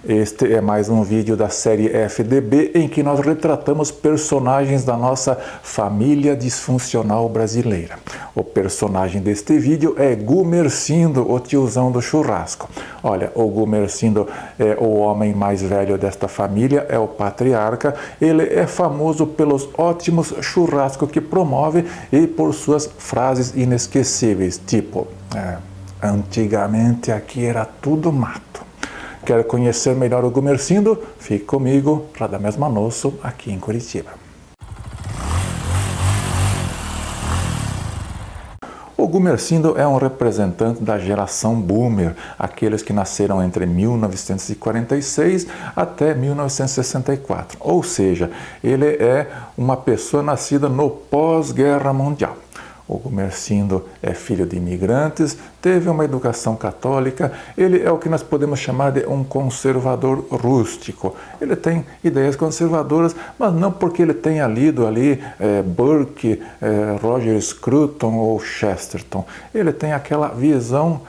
Este é mais um vídeo da série FDB em que nós retratamos personagens da nossa família disfuncional brasileira. O personagem deste vídeo é Gumercindo, o tiozão do churrasco. Olha, o Gumercindo é o homem mais velho desta família, é o patriarca. Ele é famoso pelos ótimos churrascos que promove e por suas frases inesquecíveis, tipo, antigamente aqui era tudo mato. Quer conhecer melhor o Gumercindo? Fique comigo, Radamés Manosso, aqui em Curitiba. O Gumercindo é um representante da geração Boomer, aqueles que nasceram entre 1946 até 1964. Ou seja, ele é uma pessoa nascida no pós-guerra mundial. O Gumercindo é filho de imigrantes, teve uma educação católica, ele é o que nós podemos chamar de um conservador rústico. Ele tem ideias conservadoras, mas não porque ele tenha lido ali Burke, Roger Scruton ou Chesterton. Ele tem aquela visão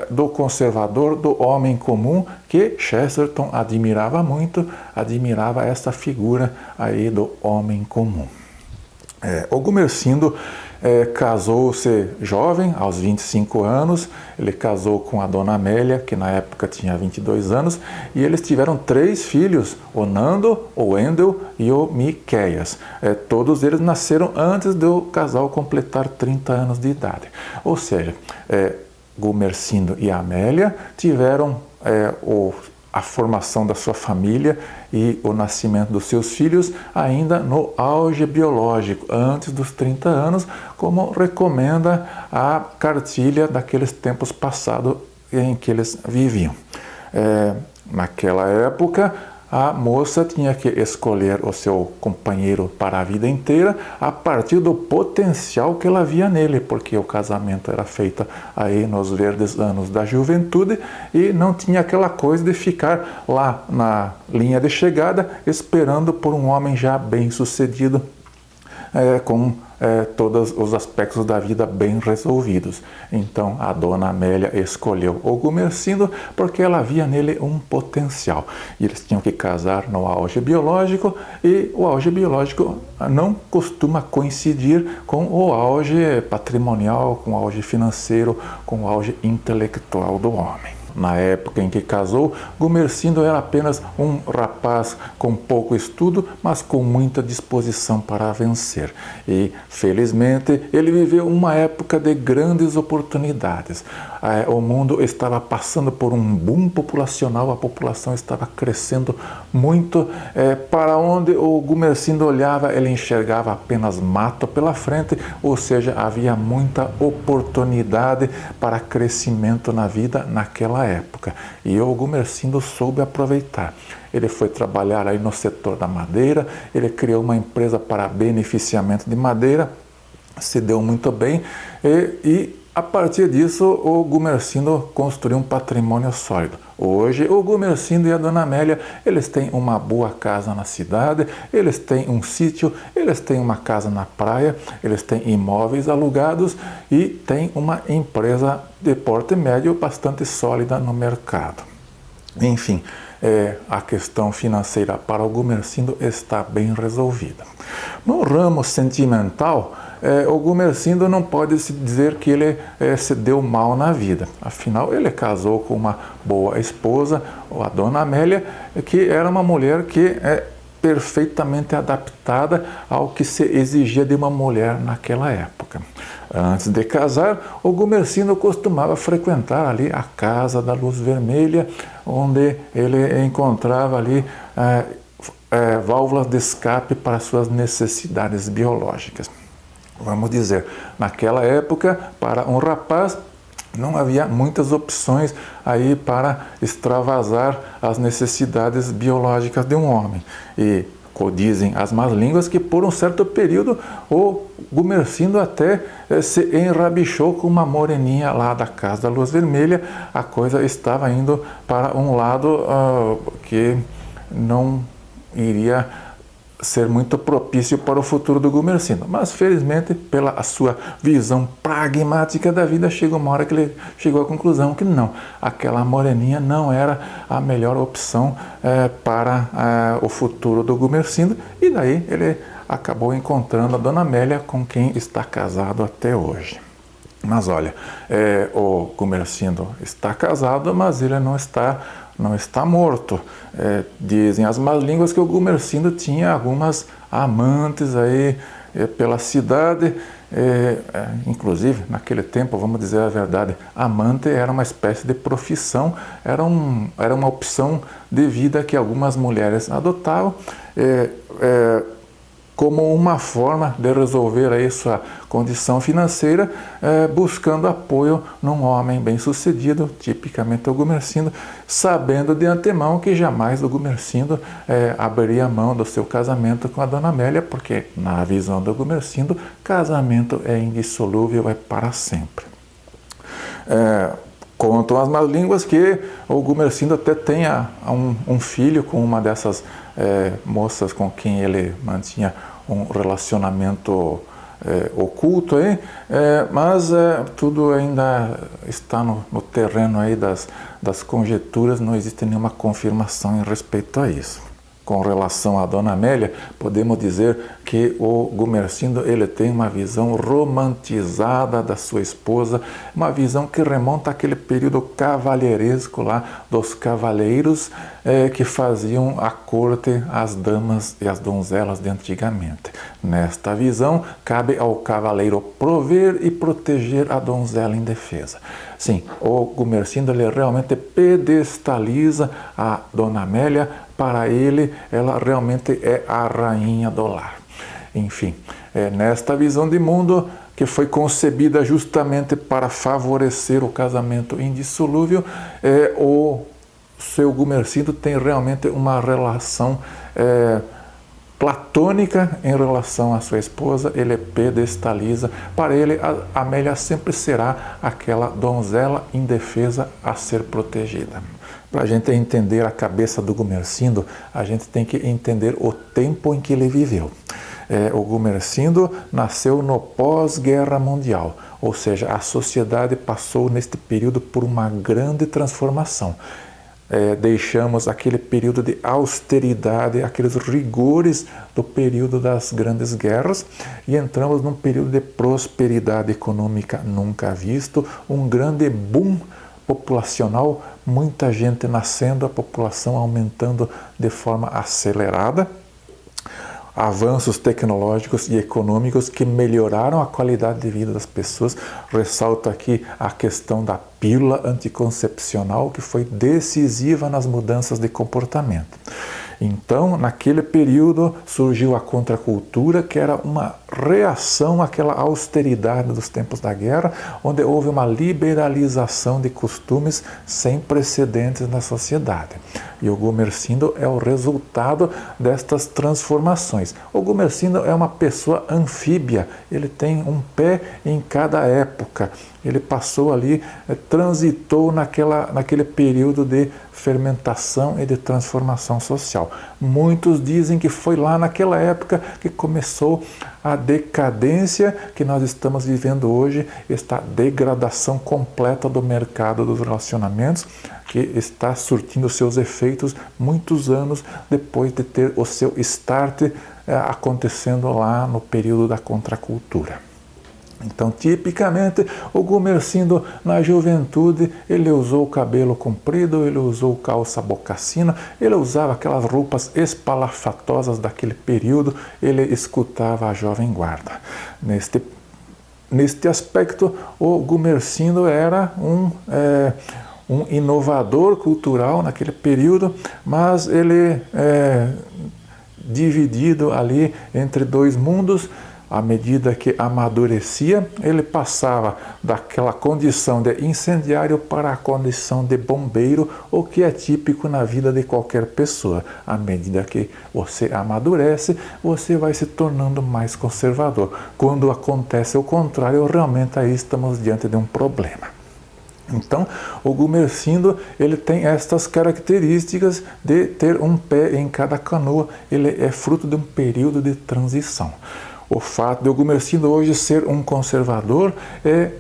do conservador, do homem comum, que Chesterton admirava muito, admirava essa figura aí do homem comum. O Gumercindo casou-se jovem, aos 25 anos, ele casou com a dona Amélia, que na época tinha 22 anos, e eles tiveram 3 filhos, o Nando, o Wendel e o Miqueias. Todos eles nasceram antes do casal completar 30 anos de idade. Ou seja, Gumercindo e Amélia tiveram a formação da sua família e o nascimento dos seus filhos ainda no auge biológico, antes dos 30 anos, como recomenda a cartilha daqueles tempos passados em que eles viviam. Naquela época, a moça tinha que escolher o seu companheiro para a vida inteira a partir do potencial que ela via nele, porque o casamento era feito aí nos verdes anos da juventude e não tinha aquela coisa de ficar lá na linha de chegada esperando por um homem já bem sucedido, com todos os aspectos da vida bem resolvidos. Então a dona Amélia escolheu o Gumercindo porque ela via nele um potencial. E eles tinham que casar no auge biológico, e o auge biológico não costuma coincidir com o auge patrimonial, com o auge financeiro, com o auge intelectual do homem. Na época em que casou, Gumercindo era apenas um rapaz com pouco estudo, mas com muita disposição para vencer. E, felizmente, ele viveu uma época de grandes oportunidades. O mundo estava passando por um boom populacional, a população estava crescendo muito. Para onde o Gumercindo olhava, ele enxergava apenas mato pela frente, ou seja, havia muita oportunidade para crescimento na vida naquela época. E o Gumercindo soube aproveitar. Ele foi trabalhar aí no setor da madeira, ele criou uma empresa para beneficiamento de madeira, se deu muito bem e a partir disso o Gumercindo construiu um patrimônio sólido. Hoje o Gumercindo e a dona Amélia, eles têm uma boa casa na cidade, eles têm um sítio, eles têm uma casa na praia, eles têm imóveis alugados e têm uma empresa de porte médio bastante sólida no mercado. Enfim, a questão financeira para o Gumercindo está bem resolvida. No ramo sentimental, o Gumercindo não pode se dizer que ele se deu mal na vida. Afinal, ele casou com uma boa esposa, a dona Amélia, que era uma mulher que perfeitamente adaptada ao que se exigia de uma mulher naquela época. Antes de casar, o Gumercindo costumava frequentar ali a Casa da Luz Vermelha, onde ele encontrava ali válvulas de escape para suas necessidades biológicas. Vamos dizer, naquela época, para um rapaz, não havia muitas opções aí para extravasar as necessidades biológicas de um homem. E dizem as más línguas que por um certo período o Gumercindo até se enrabichou com uma moreninha lá da Casa da Luz Vermelha. A coisa estava indo para um lado que não iria ser muito propício para o futuro do Gumersindo. Mas, felizmente, pela sua visão pragmática da vida, chegou uma hora que ele chegou à conclusão que não, aquela moreninha não era a melhor opção para o futuro do Gumersindo, e daí ele acabou encontrando a Dona Amélia, com quem está casado até hoje. Mas olha, o Gumersindo está casado, mas ele não está morto. Dizem as más línguas que o Gumersindo tinha algumas amantes aí pela cidade, inclusive naquele tempo, vamos dizer a verdade, amante era uma espécie de profissão, era uma opção de vida que algumas mulheres adotavam, como uma forma de resolver aí sua condição financeira, buscando apoio num homem bem-sucedido, tipicamente o Gumersindo, sabendo de antemão que jamais o Gumersindo abriria mão do seu casamento com a Dona Amélia, porque na visão do Gumersindo, casamento é indissolúvel, é para sempre. Contam as más línguas que o Gumersindo até tenha um filho com uma dessas moças com quem ele mantinha um relacionamento oculto, mas tudo ainda está no terreno aí das conjecturas, não existe nenhuma confirmação em respeito a isso. Com relação à Dona Amélia, podemos dizer que o Gumersindo ele tem uma visão romantizada da sua esposa, uma visão que remonta àquele período cavalheiresco lá dos cavaleiros que faziam a corte às damas e às donzelas de antigamente. Nesta visão, cabe ao cavaleiro prover e proteger a donzela indefesa. Sim, o Gumersindo ele realmente pedestaliza a Dona Amélia. Para ele, ela realmente é a rainha do lar. Enfim, nesta visão de mundo que foi concebida justamente para favorecer o casamento indissolúvel, o seu Gumersindo tem realmente uma relação platônica em relação à sua esposa, ele pedestaliza. Para ele, a Amélia sempre será aquela donzela indefesa a ser protegida. Para a gente entender a cabeça do Gumersindo, a gente tem que entender o tempo em que ele viveu. O Gumersindo nasceu no pós-guerra mundial, ou seja, a sociedade passou neste período por uma grande transformação. Deixamos aquele período de austeridade, aqueles rigores do período das grandes guerras e entramos num período de prosperidade econômica nunca visto, um grande boom populacional, muita gente nascendo, a população aumentando de forma acelerada, avanços tecnológicos e econômicos que melhoraram a qualidade de vida das pessoas. Ressalto aqui a questão da pílula anticoncepcional, que foi decisiva nas mudanças de comportamento. Então, naquele período, surgiu a contracultura, que era uma reação àquela austeridade dos tempos da guerra, onde houve uma liberalização de costumes sem precedentes na sociedade. E o Gumersindo é o resultado destas transformações. O Gumersindo é uma pessoa anfíbia, ele tem um pé em cada época. Ele passou ali, transitou naquele período de fermentação e de transformação social. Muitos dizem que foi lá naquela época que começou a decadência que nós estamos vivendo hoje, esta degradação completa do mercado dos relacionamentos, que está surtindo seus efeitos muitos anos depois de ter o seu start acontecendo lá no período da contracultura. Então, tipicamente, o Gumersindo, na juventude, ele usou o cabelo comprido, ele usou calça bocassina, ele usava aquelas roupas espalafatosas daquele período, ele escutava a Jovem Guarda. Neste aspecto, o Gumersindo era um inovador cultural naquele período, mas ele dividido ali entre dois mundos. À medida que amadurecia, ele passava daquela condição de incendiário para a condição de bombeiro, o que é típico na vida de qualquer pessoa. À medida que você amadurece, você vai se tornando mais conservador. Quando acontece o contrário, realmente aí estamos diante de um problema. Então, o Gumersindo, ele tem estas características de ter um pé em cada canoa. Ele é fruto de um período de transição. O fato de o Gumersindo hoje ser um conservador é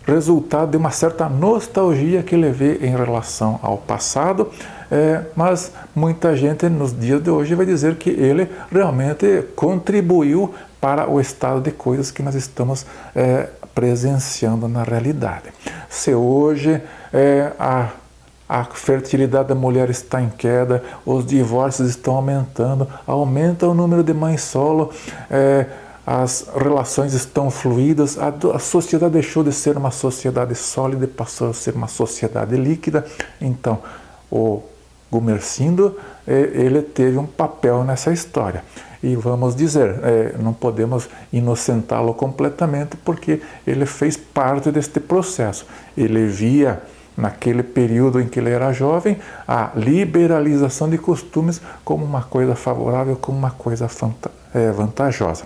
resultado de uma certa nostalgia que ele vê em relação ao passado, mas muita gente nos dias de hoje vai dizer que ele realmente contribuiu para o estado de coisas que nós estamos presenciando na realidade. Se hoje a fertilidade da mulher está em queda, os divórcios estão aumentando, aumenta o número de mães solo, as relações estão fluídas, a sociedade deixou de ser uma sociedade sólida e passou a ser uma sociedade líquida. Então, o Gumersindo, ele teve um papel nessa história. E vamos dizer, não podemos inocentá-lo completamente, porque ele fez parte deste processo. Ele via, naquele período em que ele era jovem, a liberalização de costumes como uma coisa favorável, como uma coisa vantajosa.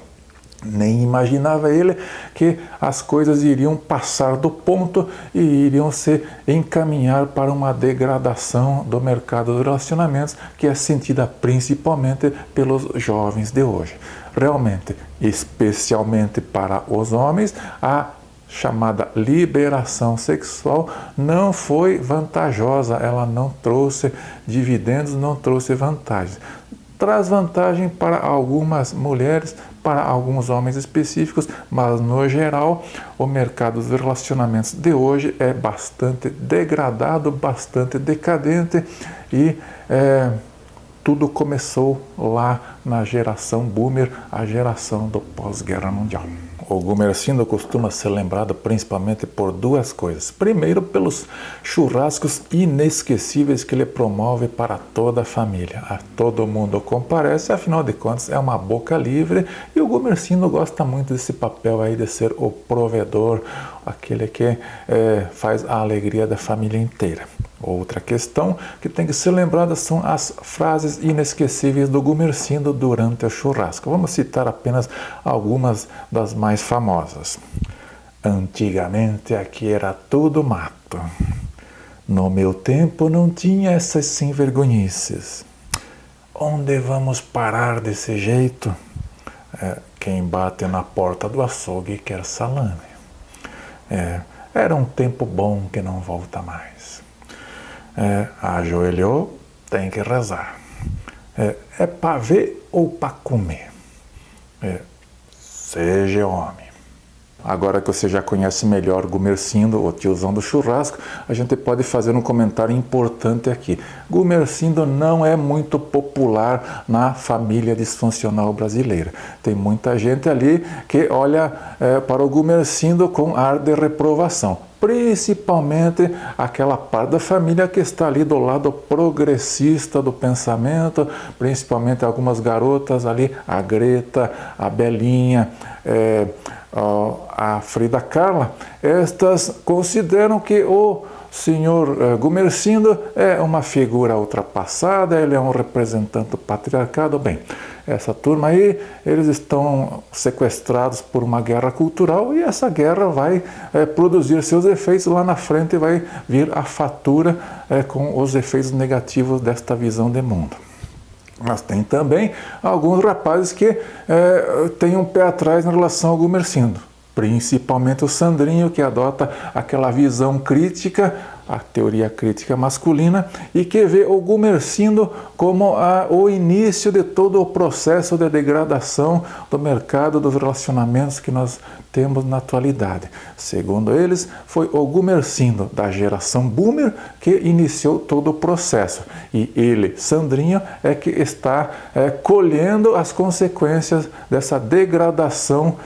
Nem imaginava ele que as coisas iriam passar do ponto e iriam se encaminhar para uma degradação do mercado dos relacionamentos, que é sentida principalmente pelos jovens de hoje. Realmente, especialmente para os homens, a chamada liberação sexual não foi vantajosa, ela não trouxe dividendos, não trouxe vantagens. Traz vantagem para algumas mulheres, para alguns homens específicos, mas no geral o mercado dos relacionamentos de hoje é bastante degradado, bastante decadente e tudo começou lá na geração boomer, a geração do pós-guerra mundial. O Gumersindo costuma ser lembrado principalmente por duas coisas. Primeiro, pelos churrascos inesquecíveis que ele promove para toda a família. Todo mundo comparece, afinal de contas é uma boca livre, e o Gumersindo gosta muito desse papel aí de ser o provedor, aquele que faz a alegria da família inteira. Outra questão que tem que ser lembrada são as frases inesquecíveis do Gumersindo durante o churrasco. Vamos citar apenas algumas das mais famosas. Antigamente aqui era tudo mato. No meu tempo não tinha essas sem-vergonhices. Onde vamos parar desse jeito? Quem bate na porta do açougue quer salame. Era um tempo bom que não volta mais. Ajoelhou, tem que rezar. É para ver ou para comer? Seja homem. Agora que você já conhece melhor Gumersindo, o tiozão do churrasco, a gente pode fazer um comentário importante aqui. Gumersindo não é muito popular na família disfuncional brasileira. Tem muita gente ali que olha para o Gumersindo com ar de reprovação. Principalmente aquela parte da família que está ali do lado progressista do pensamento, principalmente algumas garotas ali, a Greta, a Belinha, a Frida Kahlo. Estas consideram que o senhor Gumersindo é uma figura ultrapassada, ele é um representante do patriarcado. Bem, essa turma aí, eles estão sequestrados por uma guerra cultural, e essa guerra vai produzir seus efeitos lá na frente, e vai vir a fatura com os efeitos negativos desta visão de mundo. Mas tem também alguns rapazes que têm um pé atrás em relação ao Gumersindo. Principalmente o Sandrinho, que adota aquela visão crítica, a teoria crítica masculina, e que vê o Gumersindo como o início de todo o processo de degradação do mercado dos relacionamentos que nós temos na atualidade. Segundo eles, foi o Gumersindo da geração boomer que iniciou todo o processo. E ele, Sandrinho, é que está colhendo as consequências dessa degradação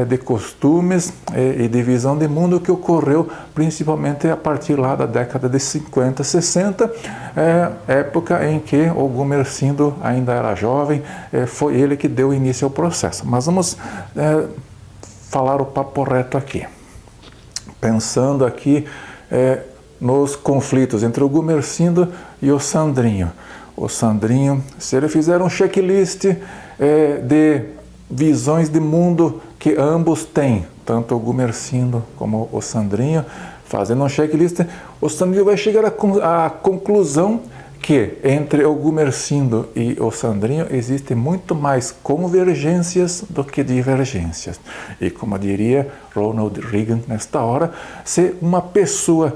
de costumes e de visão de mundo que ocorreu principalmente a partir lá da década de 50, 60, época em que o Gumersindo ainda era jovem, foi ele que deu início ao processo. Mas vamos falar o papo reto aqui. Pensando aqui nos conflitos entre o Gumersindo e o Sandrinho. O Sandrinho, se ele fizer um checklist de visões de mundo que ambos têm, tanto o Gumersindo como o Sandrinho, Fazendo um checklist, o Sandrinho vai chegar à conclusão que entre o Gumersindo e o Sandrinho existe muito mais convergências do que divergências. E como diria Ronald Reagan nesta hora, se uma pessoa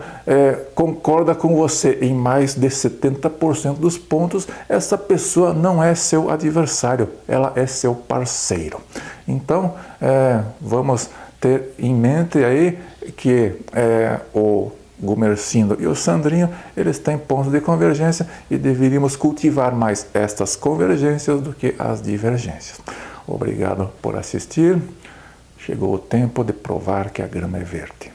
concorda com você em mais de 70% dos pontos, essa pessoa não é seu adversário, ela é seu parceiro. Então, vamos ter em mente aí que o Gumersindo e o Sandrinho, eles têm pontos de convergência e deveríamos cultivar mais estas convergências do que as divergências. Obrigado por assistir. Chegou o tempo de provar que a grama é verde.